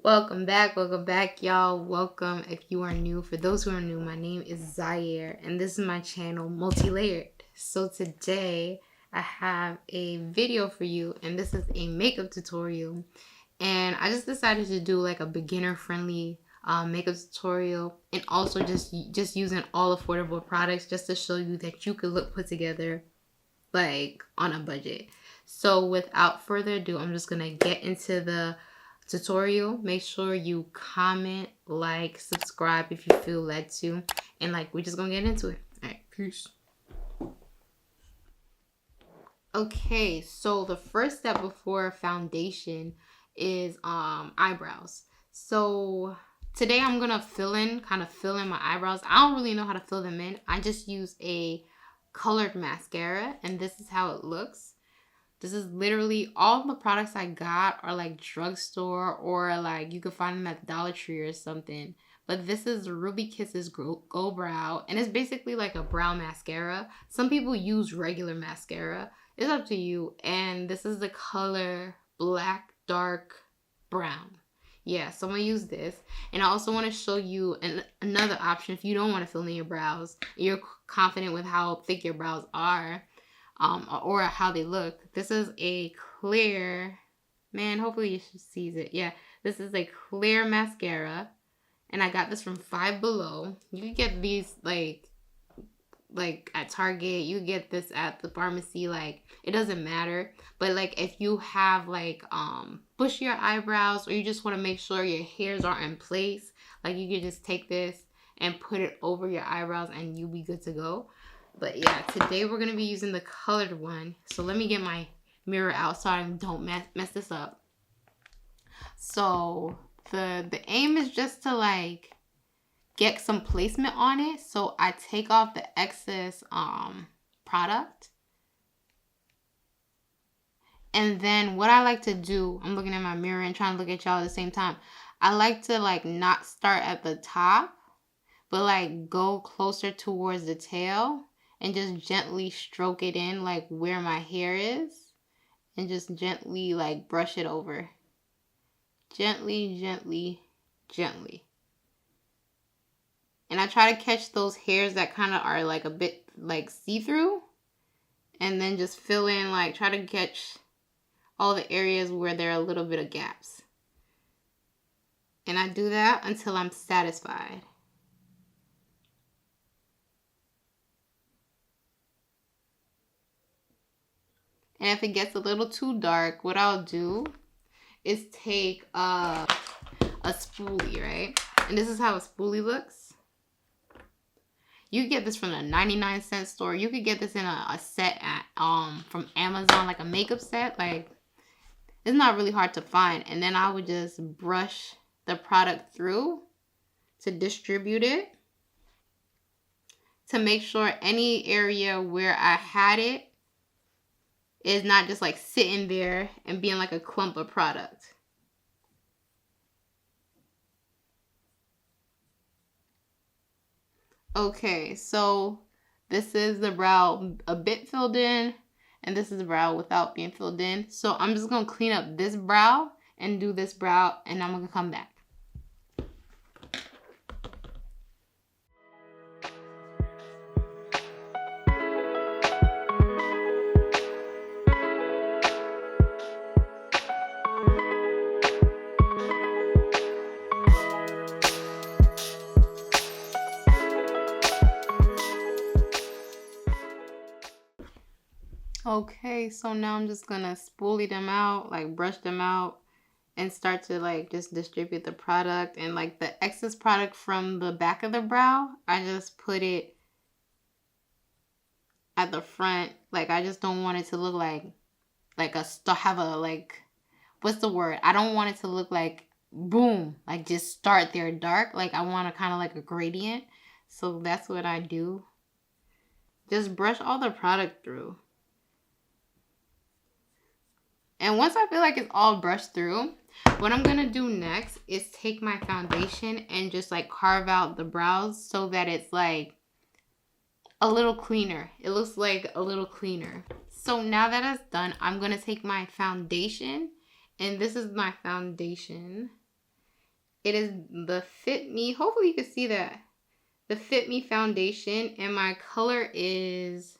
Welcome back, y'all. Welcome if you are new. For those who are new, my name is Zaire, and this is my channel, Multi-Layered. So today, I have a video for you, and this is a makeup tutorial. And I just decided to do like a beginner-friendly makeup tutorial, and also just using all affordable products just to show you that you could look put together like on a budget. So without further ado, I'm just gonna get into the tutorial. Make sure you comment, like, subscribe if you feel led to, and like we're just gonna get into it. All right, peace. Okay, so the first step before foundation is eyebrows. So today I'm gonna kind of fill in my eyebrows. I don't really know how to fill them in. I just use a colored mascara, and this is how it looks. This is literally all the products I got are like drugstore, or like you can find them at Dollar Tree or something. But this is Ruby Kisses Go Brow, and it's basically like a brow mascara. Some people use regular mascara. It's up to you. And this is the color Black Dark Brown. Yeah, so I'm going to use this. And I also want to show you another option if you don't want to fill in your brows. You're confident with how thick your brows are. Or how they look. This is a clear, man, hopefully you should see it. Yeah, this is a clear mascara, and I got this from Five Below. You can get these like at Target. You get this at the pharmacy. Like, it doesn't matter. But like if you have like bushier eyebrows, or you just want to make sure your hairs are in place, like you can just take this and put it over your eyebrows and you'll be good to go. But yeah, today we're going to be using the colored one. So let me get my mirror out so I don't mess this up. So the aim is just to like get some placement on it. So I take off the excess product. And then what I like to do, I'm looking in my mirror and trying to look at y'all at the same time. I like to like not start at the top, but like go closer towards the tail. And just gently stroke it in like where my hair is. And just gently like brush it over. Gently, gently, gently. And I try to catch those hairs that kind of are like a bit like see-through. And then just fill in, like try to catch all the areas where there are a little bit of gaps. And I do that until I'm satisfied. And if it gets a little too dark, what I'll do is take a spoolie, right? And this is how a spoolie looks. You get this from a 99-cent store. You could get this in a set at from Amazon, like a makeup set. Like, it's not really hard to find. And then I would just brush the product through to distribute it, to make sure any area where I had it is not just like sitting there and being like a clump of product. Okay, so this is the brow a bit filled in, and this is the brow without being filled in. So I'm just gonna clean up this brow and do this brow, and I'm gonna come back. Okay, so now I'm just gonna spoolie them out, like brush them out, and start to like just distribute the product. And like the excess product from the back of the brow, I just put it at the front. Like, I just don't want it to look like what's the word? I don't want it to look like boom, like just start there dark. Like, I want to kind of like a gradient. So that's what I do. Just brush all the product through. And once I feel like it's all brushed through, what I'm going to do next is take my foundation and just like carve out the brows so that it's like a little cleaner. It looks like a little cleaner. So now that it's done, I'm going to take my foundation, and this is my foundation, It is the Fit Me. Hopefully you can see that. The Fit Me foundation, and my color is,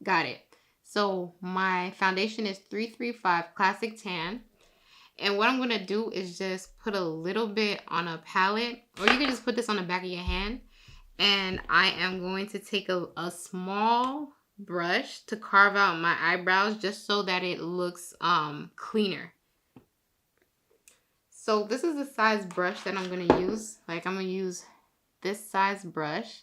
got it. So my foundation is 335 Classic Tan. And what I'm going to do is just put a little bit on a palette, or you can just put this on the back of your hand. And I am going to take a small brush to carve out my eyebrows just so that it looks cleaner. So this is the size brush that I'm going to use. Like, I'm going to use this size brush.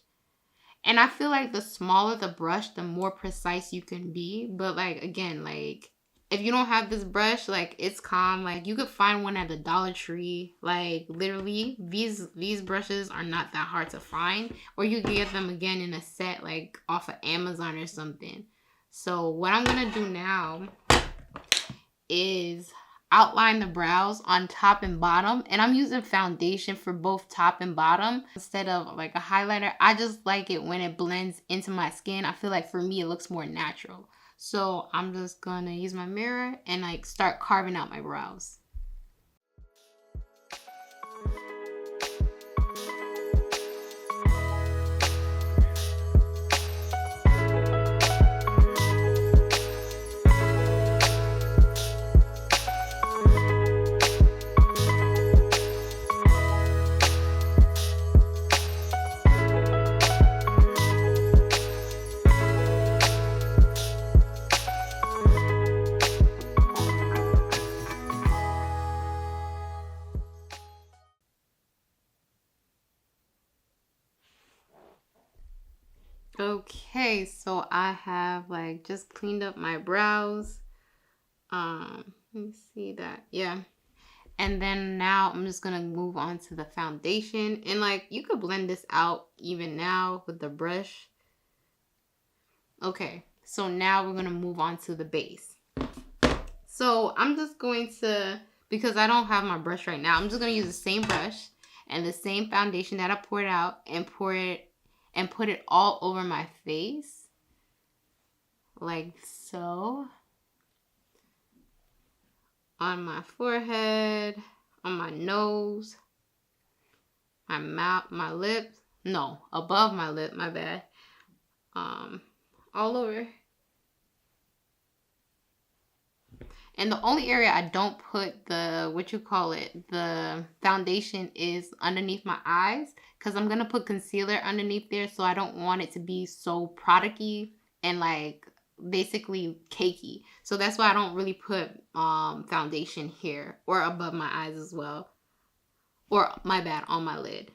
And I feel like the smaller the brush, the more precise you can be. But like, again, like, if you don't have this brush, like, it's calm. Like, you could find one at the Dollar Tree. Like, literally, these brushes are not that hard to find. Or you can get them again in a set, like, off of Amazon or something. So what I'm going to do now is outline the brows on top and bottom. And I'm using foundation for both top and bottom instead of like a highlighter. I just like it when it blends into my skin. I feel like for me, it looks more natural. So I'm just gonna use my mirror and like start carving out my brows. Okay, so I have like just cleaned up my brows. Let me see that. Yeah. And then now I'm just gonna move on to the foundation. And like, you could blend this out even now with the brush. Okay, so now we're gonna move on to the base. So I'm just going to, because I don't have my brush right now, I'm just gonna use the same brush and the same foundation that I poured out and put it all over my face. Like so. On my forehead, on my nose, my mouth, my lips. No, above my lip, my bad. All over. And the only area I don't put the, the foundation is underneath my eyes. Because I'm going to put concealer underneath there. So I don't want it to be so product-y and like basically cakey. So that's why I don't really put foundation here or above my eyes as well. Or, my bad, on my lid.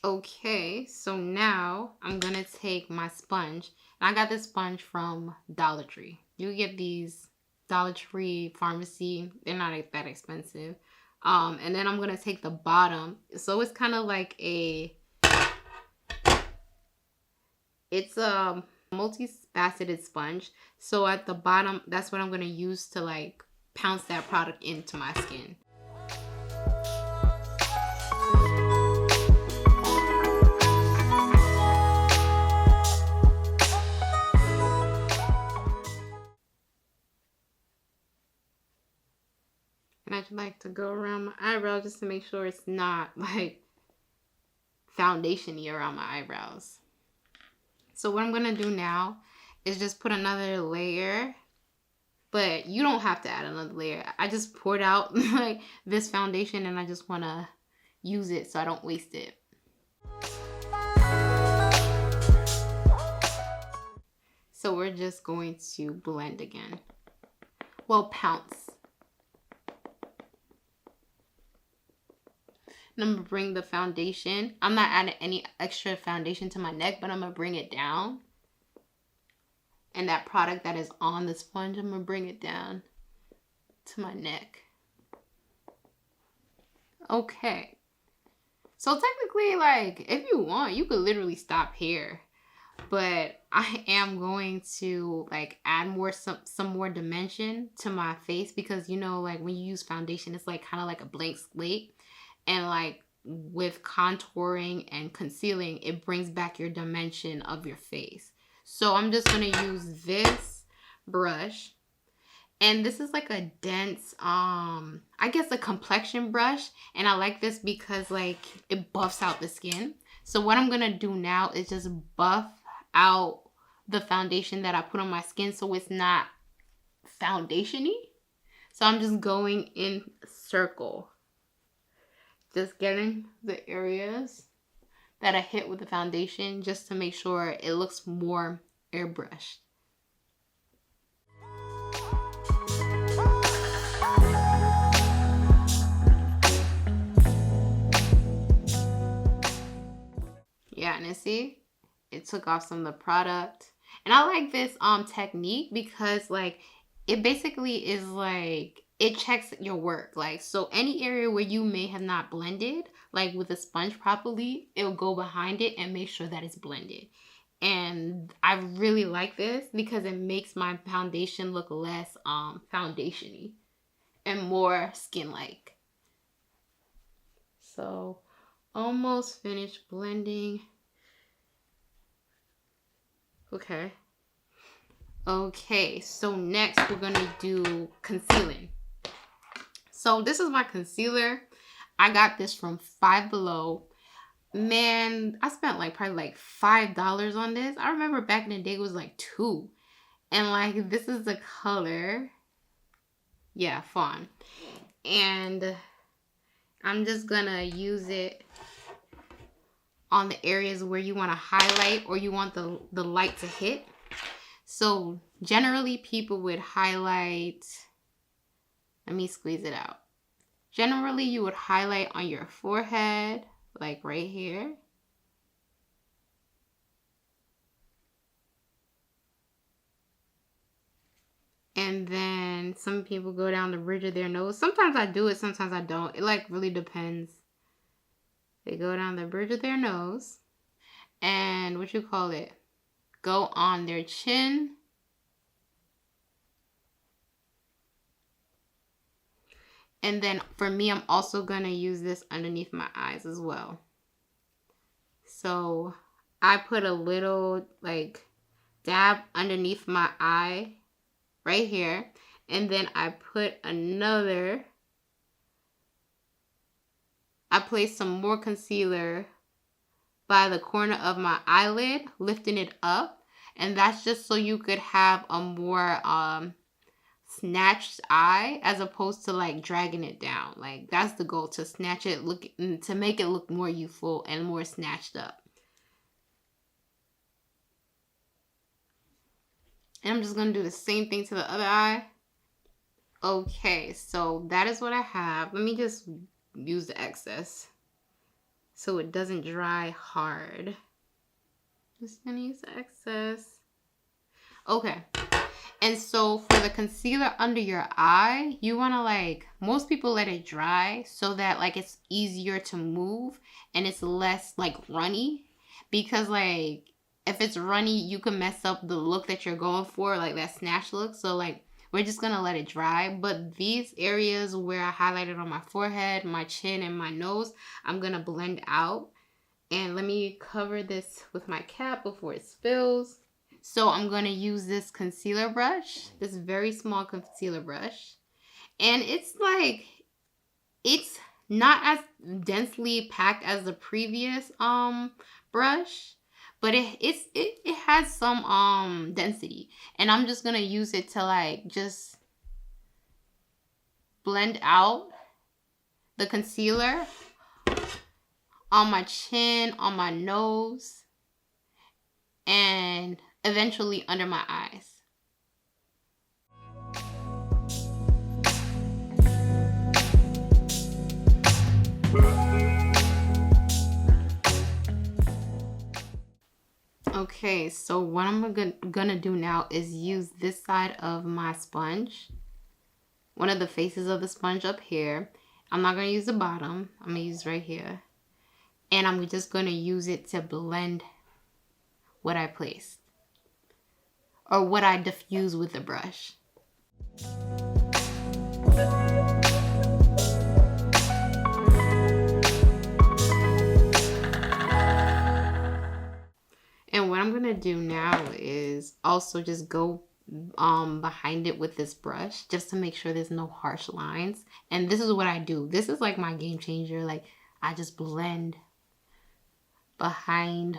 Okay, so now I'm going to take my sponge. And I got this sponge from Dollar Tree. You get these Dollar Tree pharmacy. They're not that expensive. And then I'm going to take the bottom. So it's kind of like it's a multifaceted sponge. So at the bottom, that's what I'm going to use to like pounce that product into my skin. And I just like to go around my eyebrows just to make sure it's not like foundation-y around my eyebrows. So what I'm going to do now is just put another layer. But you don't have to add another layer. I just poured out like this foundation and I just want to use it so I don't waste it. So we're just going to blend again. Well, pounce. And I'm going to bring the foundation. I'm not adding any extra foundation to my neck, but I'm going to bring it down. And that product that is on the sponge, I'm going to bring it down to my neck. Okay. So technically, like, if you want, you could literally stop here. But I am going to, like, add some more dimension to my face. Because, you know, like, when you use foundation, it's, like, kind of like a blank slate. And, like, with contouring and concealing, it brings back your dimension of your face. So I'm just going to use this brush And this is like a dense, I guess a complexion brush. And I like this because like it buffs out the skin. So what I'm going to do now is just buff out the foundation that I put on my skin so it's not foundation-y. So I'm just going in circle. Just getting the areas that I hit with the foundation just to make sure it looks more airbrushed. Yeah, and see, it took off some of the product. And I like this technique because like it basically is like it checks your work. Like, so any area where you may have not blended like with a sponge properly, it'll go behind it and make sure that it's blended. And I really like this because it makes my foundation look less foundation-y and more skin-like. So almost finished blending. Okay, so next we're gonna do concealing. So this is my concealer. I got this from Five Below. Man, I spent like probably like $5 on this. I remember back in the day it was like $2. And like this is the color. Yeah, fawn. And I'm just gonna use it on the areas where you want to highlight or you want the light to hit. So generally people would highlight, let me squeeze it out. Generally you would highlight on your forehead, like right here. And then some people go down the bridge of their nose. Sometimes I do it, sometimes I don't. It like really depends. They go down the bridge of their nose and go on their chin. And then for me, I'm also going to use this underneath my eyes as well. So I put a little like dab underneath my eye right here. And then I placed some more concealer by the corner of my eyelid, lifting it up. And that's just so you could have a more snatched eye as opposed to like dragging it down. Like that's the goal, to snatch it, to make it look more youthful and more snatched up. And I'm just going to do the same thing to the other eye. Okay, so that is what I have. Let me just use the excess so it doesn't dry hard. Just gonna use the excess. Okay, and so for the concealer under your eye, you want to like, most people let it dry so that like it's easier to move and it's less like runny, because like if it's runny you can mess up the look that you're going for, like that snatch look. So like we're just gonna let it dry. But these areas where I highlighted on my forehead, my chin, and my nose, I'm gonna blend out. And let me cover this with my cap before it spills. So I'm gonna use this concealer brush, this very small concealer brush. And it's like, it's not as densely packed as the previous brush, but it has some density, and I'm just gonna use it to like just blend out the concealer on my chin, on my nose, and eventually under my eyes. Okay, so what I'm gonna do now is use this side of my sponge, one of the faces of the sponge up here. I'm not gonna use the bottom, I'm gonna use right here. And I'm just gonna use it to blend what I placed, or what I diffuse with the brush. And what I'm gonna do now is also just go behind it with this brush just to make sure there's no harsh lines. And this is what I do. This is like my game changer. Like, I just blend behind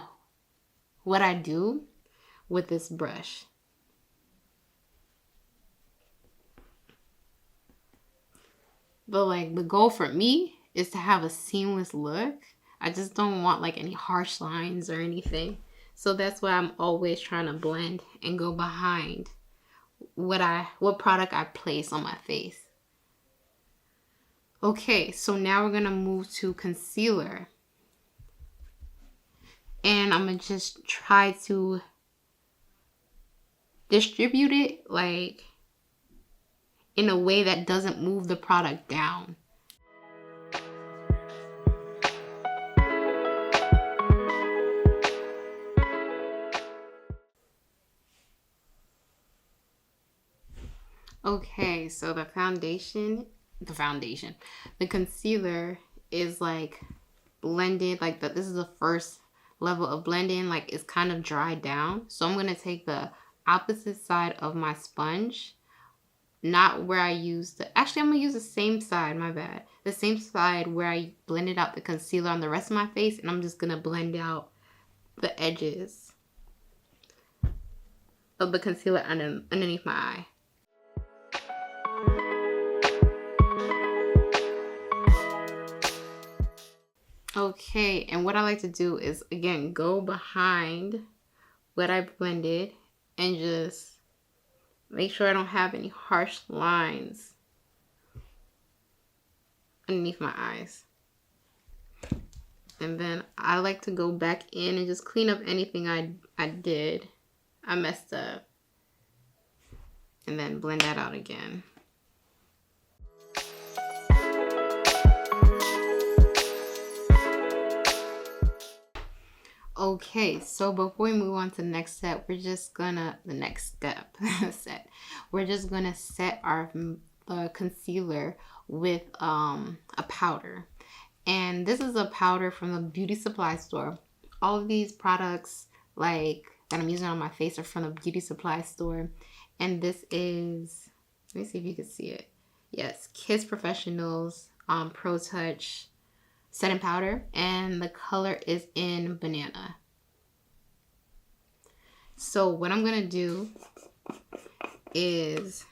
what I do with this brush. But like, the goal for me is to have a seamless look. I just don't want like any harsh lines or anything. So that's why I'm always trying to blend and go behind what product I place on my face. Okay, so now we're gonna move to concealer. And I'm gonna just try to distribute it like in a way that doesn't move the product down. Okay, so the concealer is like blended, like this is the first level of blending, like it's kind of dried down. So I'm gonna take the opposite side of my sponge, not where I used actually I'm gonna use the same side, my bad. The same side where I blended out the concealer on the rest of my face, and I'm just gonna blend out the edges of the concealer underneath my eye. Okay, and what I like to do is, again, go behind what I blended and just make sure I don't have any harsh lines underneath my eyes. And then I like to go back in and just clean up anything I messed up. And then blend that out again. Okay, so before we move on to the next step, we're just gonna set our concealer with a powder. And this is a powder from the beauty supply store. All of these products like that I'm using on my face are from the beauty supply store. And this is, let me see if you can see it. Yes, Kiss Professionals Pro Touch setting powder, and the color is in banana. So what I'm gonna do is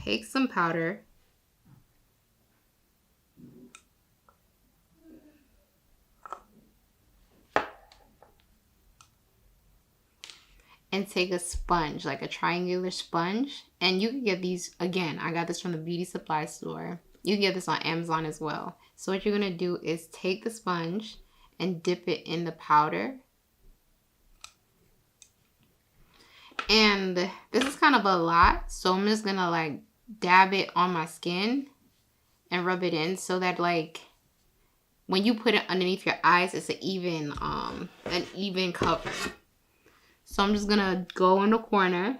take some powder and take a sponge, like a triangular sponge. And you can get these, again, I got this from the beauty supply store. You can get this on Amazon as well. So what you're going to do is take the sponge and dip it in the powder. And this is kind of a lot, so I'm just going to like dab it on my skin and rub it in so that like when you put it underneath your eyes, it's an even cover. So I'm just going to go in the corner.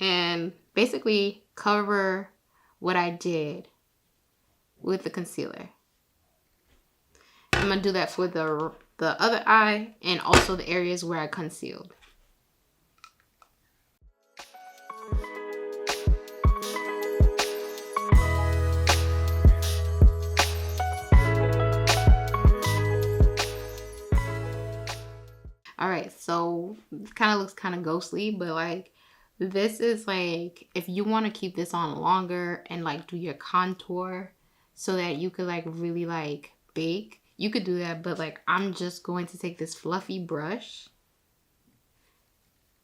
And basically cover what I did with the concealer. I'm going to do that for the other eye and also the areas where I concealed. Alright, so it kind of looks kind of ghostly, but like this is like, if you want to keep this on longer and like do your contour so that you could like really like bake, you could do that. But like, I'm just going to take this fluffy brush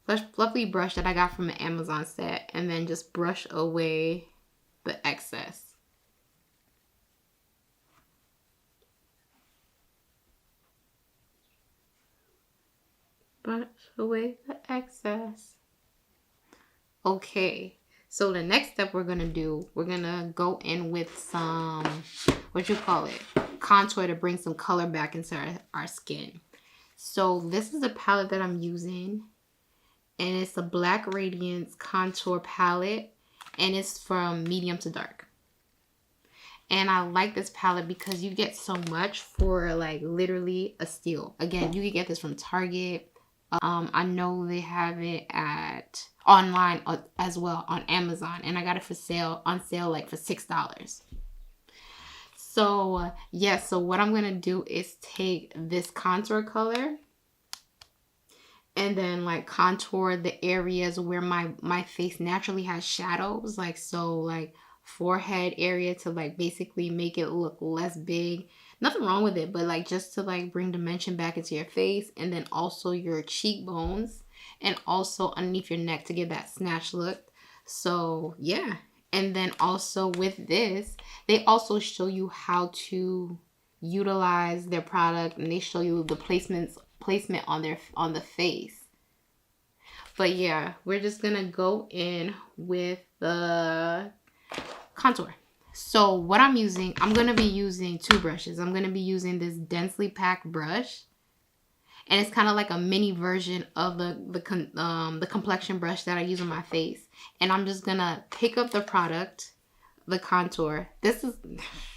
that I got from the Amazon set and then just brush away the excess. Brush away the excess. Okay, so the next step we're gonna do, we're gonna go in with some, contour to bring some color back into our skin. So this is a palette that I'm using, and it's a Black Radiance contour palette, and it's from medium to dark. And I like this palette because you get so much for like literally a steal. Again, you can get this from Target. I know they have it at online as well on Amazon, and I got it on sale like for $6. So yeah, so what I'm gonna do is take this contour color and then like contour the areas where my face naturally has shadows, like so like forehead area, to like basically make it look less big. Nothing wrong with it, but like just to like bring dimension back into your face, and then also your cheekbones and also underneath your neck to give that snatch look. So yeah. And then also with this, they also show you how to utilize their product, and they show you the placement on the face. But yeah, we're just gonna go in with the contour. So what I'm gonna be using two brushes. I'm gonna be using this densely packed brush, and it's kind of like a mini version of the complexion brush that I use on my face. And I'm just gonna pick up the product, the contour. This is,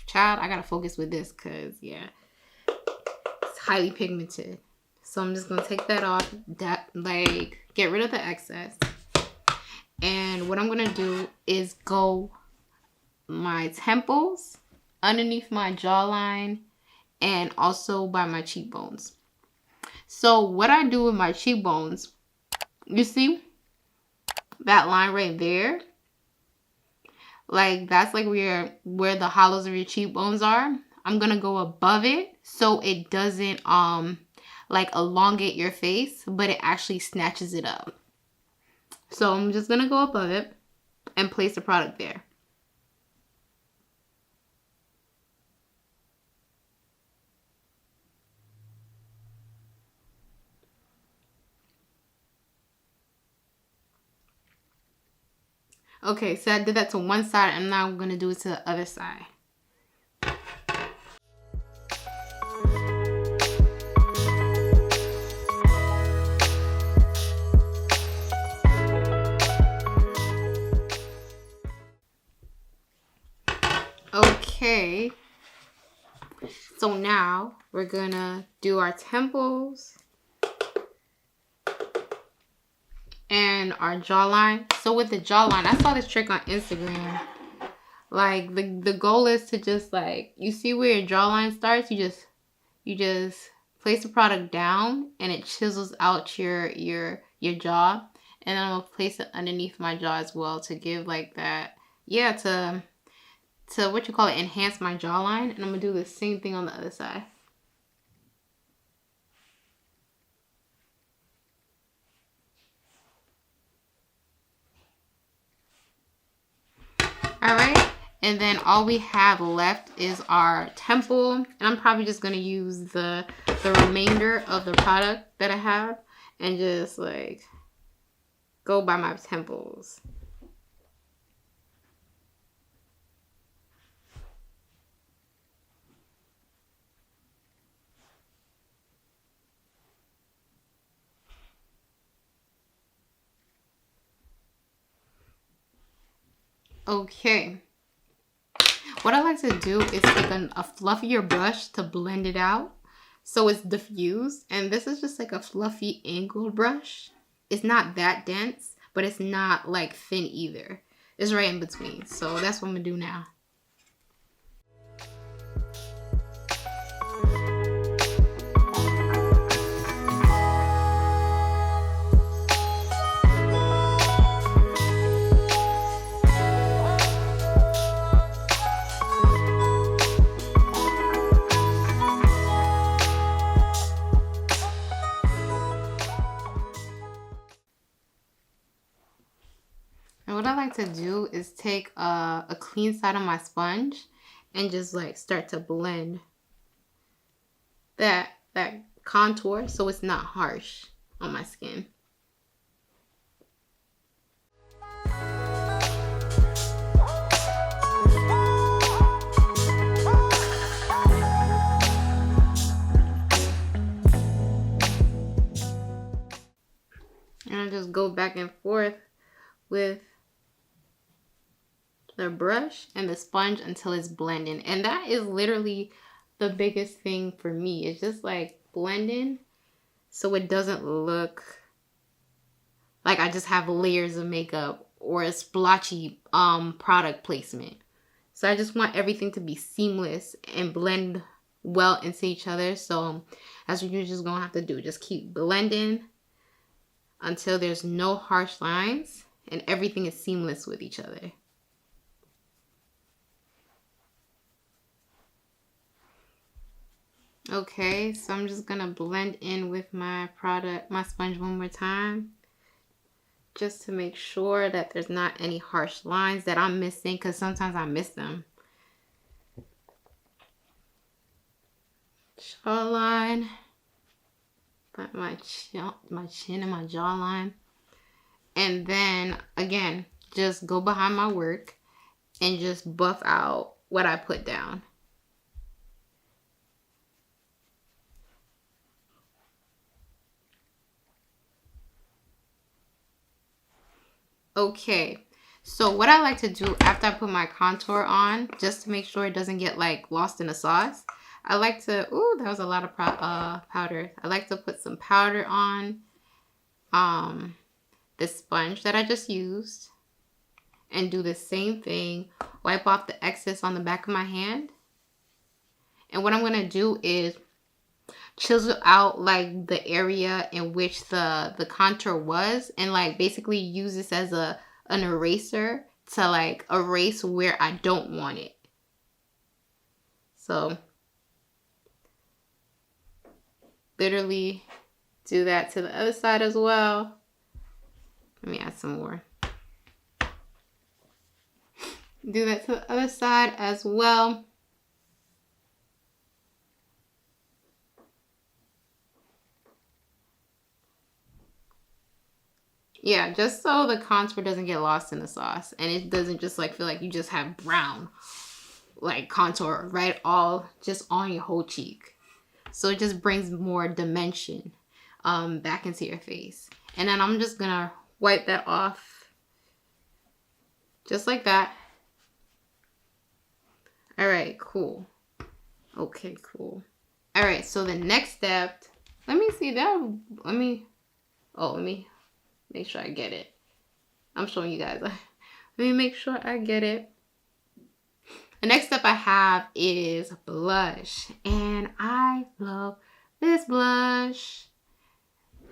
child, I gotta focus with this because yeah, it's highly pigmented. So I'm just gonna take that off, like get rid of the excess. And what I'm gonna do is go my temples, underneath my jawline, and also by my cheekbones. So what I do with my cheekbones, you see that line right there? Like that's like where the hollows of your cheekbones are. I'm gonna go above it so it doesn't like elongate your face, but it actually snatches it up. So I'm just gonna go above it and place the product there. Okay, so I did that to one side, and now I'm gonna do it to the other side. Okay, so now we're gonna do our temples and our jawline. So with the jawline, I saw this trick on Instagram. Like the goal is to just like, you see where your jawline starts, you just place the product down and it chisels out your jaw. And then I'm gonna place it underneath my jaw as well to give like that, yeah, to what you call it, enhance my jawline. And I'm gonna do the same thing on the other side. All right, and then all we have left is our temple, and I'm probably just gonna use the remainder of the product that I have and just like go by my temples. Okay, what I like to do is take a fluffier brush to blend it out so it's diffused. And this is just like a fluffy angled brush. It's not that dense, but it's not like thin either. It's right in between. So that's what I'm gonna do now. And what I like to do is take a clean side of my sponge and just like start to blend that contour so it's not harsh on my skin. And I just go back and forth with the brush and the sponge until it's blending. And that is literally the biggest thing for me. It's just like blending so it doesn't look like I just have layers of makeup or a splotchy product placement. So I just want everything to be seamless and blend well into each other. So that's what you're just gonna have to do. Just keep blending until there's no harsh lines and everything is seamless with each other. Okay, so I'm just gonna blend in with my sponge one more time, just to make sure that there's not any harsh lines that I'm missing, because sometimes I miss them. Jawline, but my chin and my jawline. And then again, just go behind my work and just buff out what I put down. Okay, so what I like to do after I put my contour on, just to make sure it doesn't get like lost in the sauce, I like to, ooh, that was a lot of powder. I like to put some powder on the sponge that I just used and do the same thing. Wipe off the excess on the back of my hand. And what I'm going to do is chisel out like the area in which the contour was, and like basically use this as an eraser to like erase where I don't want it. So literally do that to the other side as well. Let me add some more. Do that to the other side as well. Yeah, just so the contour doesn't get lost in the sauce and it doesn't just like feel like you just have brown like contour right all just on your whole cheek. So it just brings more dimension back into your face. And then I'm just gonna wipe that off just like that. All right, cool. Okay, cool. All right, so the next step, let me make sure I get it. I'm showing you guys. Let me make sure I get it. The next step I have is blush. And I love this blush.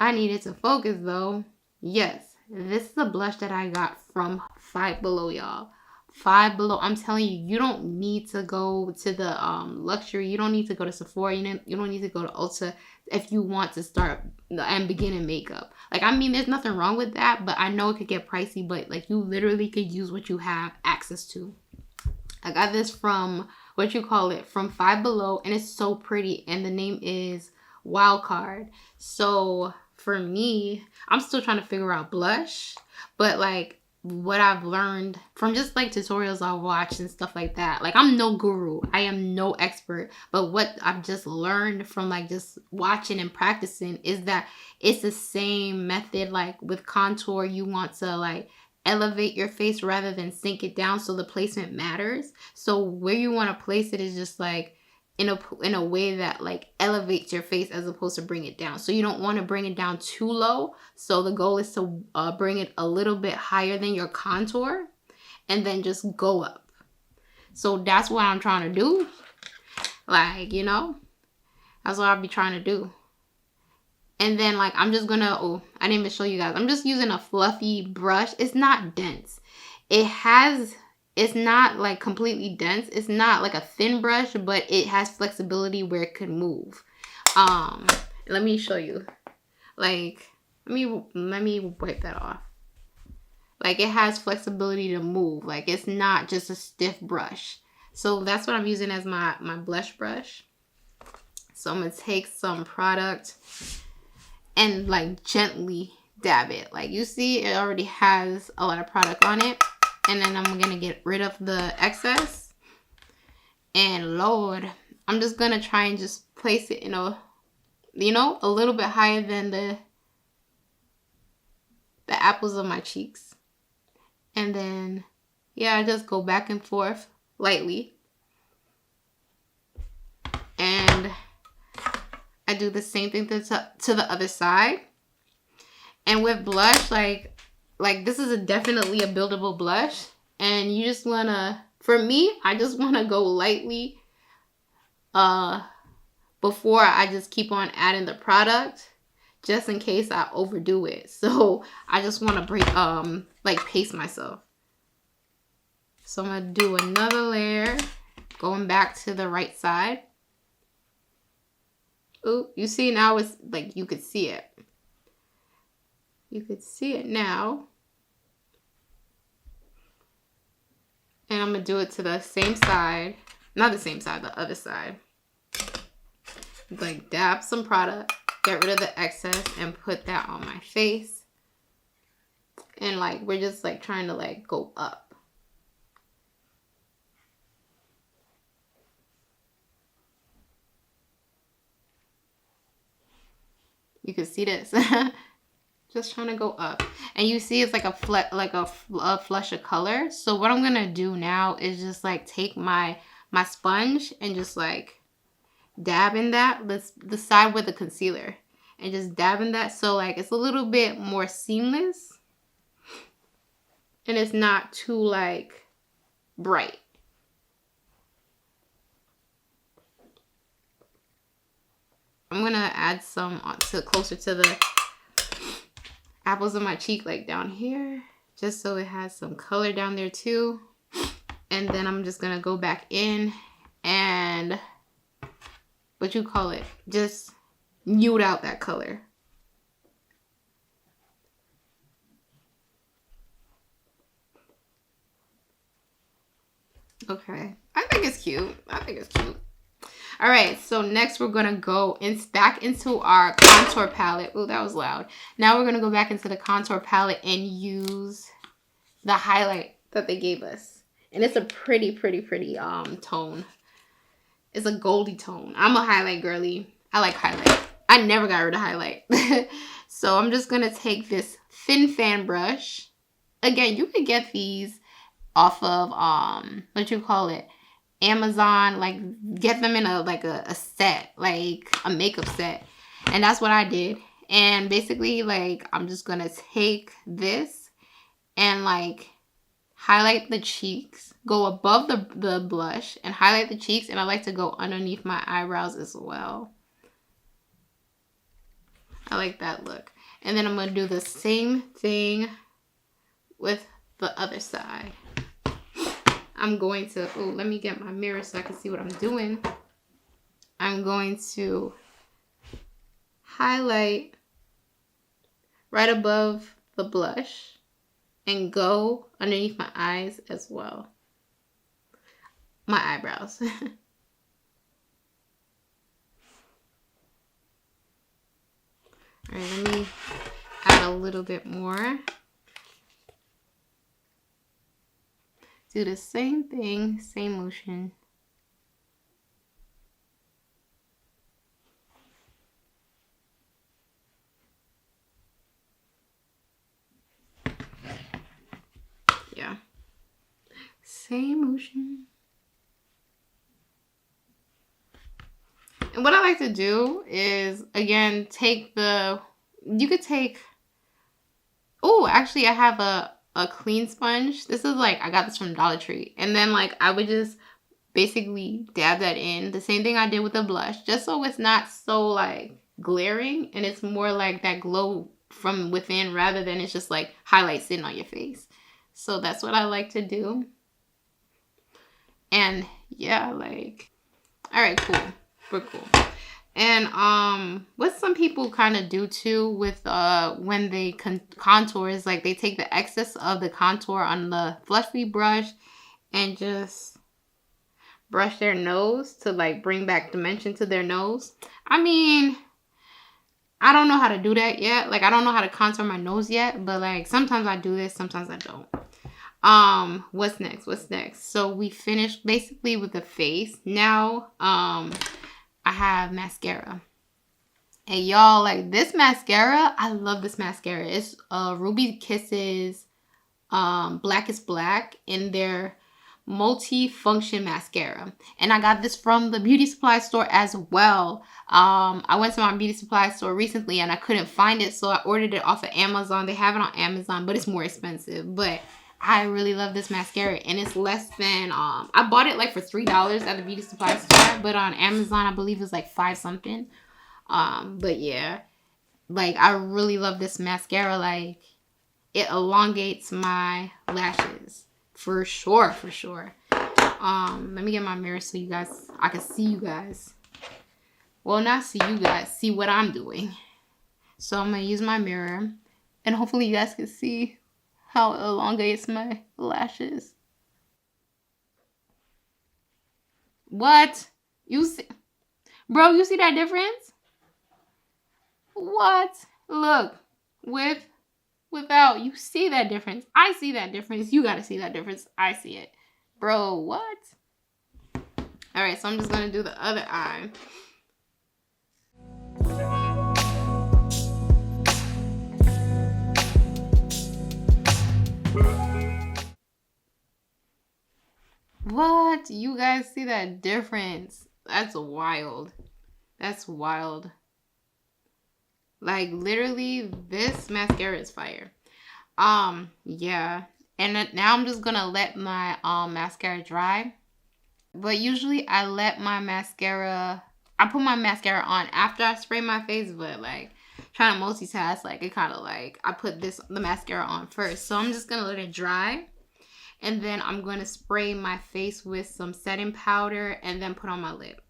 I needed to focus though. Yes, this is a blush that I got from Five Below, y'all. Five Below. I'm telling you, you don't need to go to the luxury. You don't need to go to Sephora. You don't need to go to Ulta if you want to start and begin in makeup. Like, I mean, there's nothing wrong with that, but I know it could get pricey, but like you literally could use what you have access to. I got this from from Five Below, and it's so pretty, and the name is Wild Card. So for me, I'm still trying to figure out blush, but like what I've learned from just like tutorials I've watched and stuff like that. Like, I'm no guru, I am no expert, but what I've just learned from like just watching and practicing is that it's the same method. Like with contour, you want to like elevate your face rather than sink it down, so the placement matters. So where you want to place it is just like in a way that like elevates your face as opposed to bring it down. So you don't want to bring it down too low. So the goal is to bring it a little bit higher than your contour and then just go up. So that's what I'm trying to do. Like, you know, that's what I'll be trying to do. And then like I'm just gonna, oh, I didn't even show you guys. I'm just using a fluffy brush. It's not dense. It's not like completely dense. It's not like a thin brush, but it has flexibility where it could move. Let me show you. Like, let me wipe that off. Like, it has flexibility to move. Like, it's not just a stiff brush. So that's what I'm using as my blush brush. So I'm gonna take some product and like gently dab it. Like, you see, it already has a lot of product on it. And then I'm gonna get rid of the excess. And Lord, I'm just gonna try and just place it in a little bit higher than the apples of my cheeks. And then, yeah, I just go back and forth lightly. And I do the same thing to the other side. And with blush, like this is definitely a buildable blush. And you just wanna, for me, I just wanna go lightly before I just keep on adding the product, just in case I overdo it. So I just wanna like pace myself. So I'm gonna do another layer, going back to the right side. Ooh, you see now it's like you could see it. You could see it now. And I'm going to do it to the same side. Not the same side, the other side. Like dab some product, get rid of the excess, and put that on my face. And like we're just like trying to like go up. You can see this. Just trying to go up. And you see it's like a flush of color. So what I'm gonna do now is just like take my sponge and just like dab in that, the side with the concealer, and just dab in that, so like it's a little bit more seamless and it's not too like bright. I'm gonna add some closer to the apples of my cheek, like down here, just so it has some color down there too. And then I'm just gonna go back in and just nude out that color. Okay, I think it's cute. All right, so next we're gonna go back into our contour palette. Oh, that was loud. Now we're gonna go back into the contour palette and use the highlight that they gave us. And it's a pretty tone. It's a goldy tone. I'm a highlight girly. I like highlight. I never got rid of highlight. So I'm just gonna take this thin fan brush. Again, you could get these off of Amazon, like get them in a set, like a makeup set. And that's what I did. And basically, like, I'm just gonna take this and like highlight the cheeks, go above the blush and highlight the cheeks, and I like to go underneath my eyebrows as well. I like that look. And then I'm gonna do the same thing with the other side. I'm going to, let me get my mirror so I can see what I'm doing. I'm going to highlight right above the blush and go underneath my eyes as well. My eyebrows. All right, let me add a little bit more. Do the same thing, same motion. Yeah. Same motion. And what I like to do is, again, actually I have a clean sponge. This is like, I got this from Dollar Tree. And then like, I would just basically dab that in. The same thing I did with the blush, just so it's not so like glaring and it's more like that glow from within rather than it's just like highlight sitting on your face. So that's what I like to do. And yeah, like, all right, cool. We're cool. And what some people kind of do too with when they contour is like they take the excess of the contour on the fluffy brush and just brush their nose to like bring back dimension to their nose. I mean, I don't know how to do that yet. Like, I don't know how to contour my nose yet, but like sometimes I do this, sometimes I don't. What's next? So we finished basically with the face. Now, I have mascara. And y'all, like this mascara, I love this mascara. It's Ruby Kisses Black is Black in their multi-function mascara, and I got this from the beauty supply store as well. I went to my beauty supply store recently and I couldn't find it, so I ordered it off of Amazon. They have it on Amazon, but it's more expensive. But I really love this mascara, and it's less than I bought it like for $3 at the beauty supply store, but on Amazon I believe it's like 5 something. But yeah, like I really love this mascara. Like, it elongates my lashes. For sure, for sure. Let me get my mirror so I can see you guys. Well, not see you guys, see what I'm doing. So I'm gonna use my mirror, and hopefully you guys can see how it elongates my lashes. What? You see? Bro, you see that difference? What? Look, without, you see that difference. I see that difference. You gotta see that difference. I see it. Bro, what? Alright, so I'm just gonna do the other eye. What? You guys see that difference? That's wild. That's wild. Like, literally, this mascara is fire. Yeah. And now I'm just gonna let my mascara dry. But usually I let my mascara, I put my mascara on after I spray my face, but like trying to multitask, like it kind of like I put the mascara on first. So I'm just gonna let it dry. And then I'm gonna spray my face with some setting powder and then put on my lip.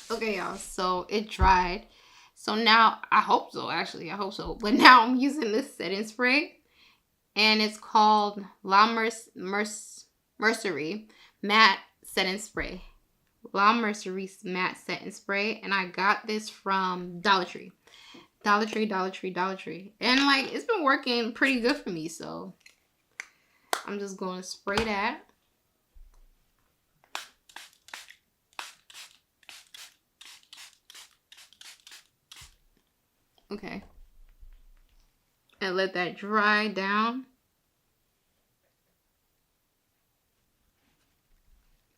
Okay, y'all, so it dried. So now, I hope so, actually, I hope so. But now I'm using this setting spray. And it's called La Mercerie Matte Setting Spray. La Mercerie Matte Setting Spray. And I got this from Dollar Tree. Dollar Tree, Dollar Tree, Dollar Tree. And like, it's been working pretty good for me. So I'm just going to spray that. Okay. And let that dry down.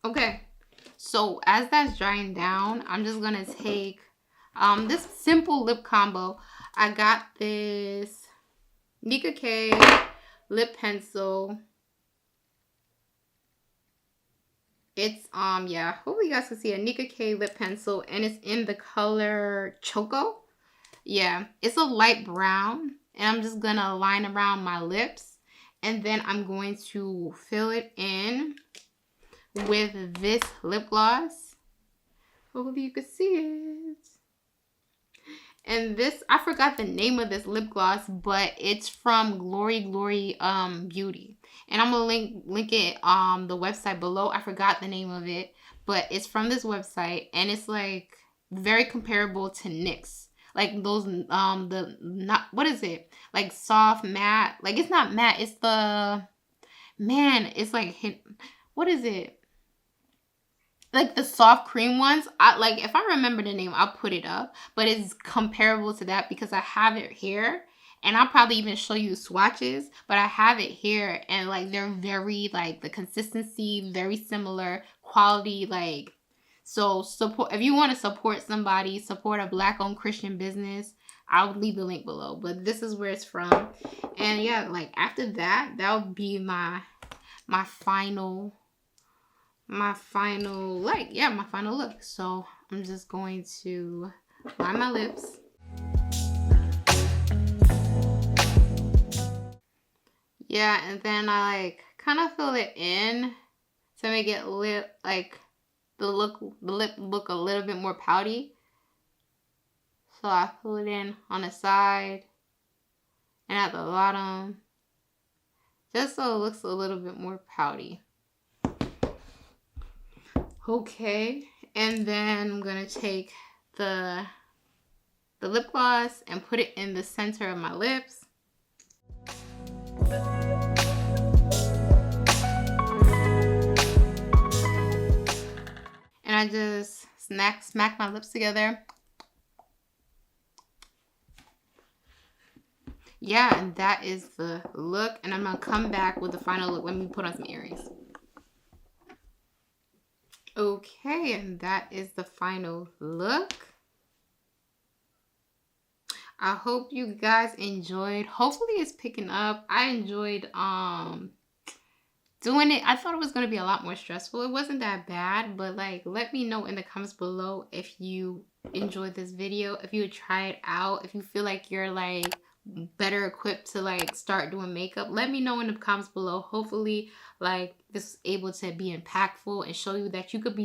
Okay. So as that's drying down, I'm just going to take this simple lip combo. I got this Nika K lip pencil. It's yeah, hopefully you guys can see a Nika K lip pencil, and it's in the color Choco. Yeah, it's a light brown, and I'm just gonna line around my lips, and then I'm going to fill it in with this lip gloss. Hopefully you can see it. And this, I forgot the name of this lip gloss, but it's from Glory Beauty. And I'm gonna link it the website below. I forgot the name of it, but it's from this website, and it's like very comparable to NYX. Like those what is it? Like soft matte. Like it's not matte, it's it's like what is it? Like the soft cream ones. Like if I remember the name, I'll put it up. But it's comparable to that because I have it here. And I'll probably even show you swatches. But I have it here. And like they're very, like the consistency, very similar. Quality, like. So support, if you want to support somebody, support a Black-owned Christian business, I'll leave the link below. But this is where it's from. And yeah, like after that, that would be my final look. So I'm just going to line my lips. Yeah, and then I like kind of fill it in to make it the lip look a little bit more pouty. So I fill it in on the side and at the bottom, just so it looks a little bit more pouty. Okay, and then I'm gonna take the lip gloss and put it in the center of my lips. And I just smack my lips together. yeah, and that is the look. And I'm gonna come back with the final look. Let me put on some earrings. Okay, and that is the final look. I hope you guys enjoyed. Hopefully it's picking up. I enjoyed doing it. I thought it was going to be a lot more stressful. It wasn't that bad, but like let me know in the comments below if you enjoyed this video, if you would try it out, if you feel like you're like better equipped to like start doing makeup. Let me know in the comments below. Hopefully like this is able to be impactful and show you that you could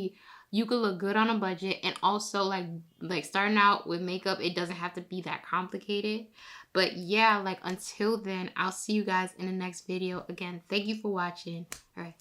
look good on a budget, and also like starting out with makeup, it doesn't have to be that complicated. But yeah, like until then, I'll see you guys in the next video. Again, thank you for watching. All right.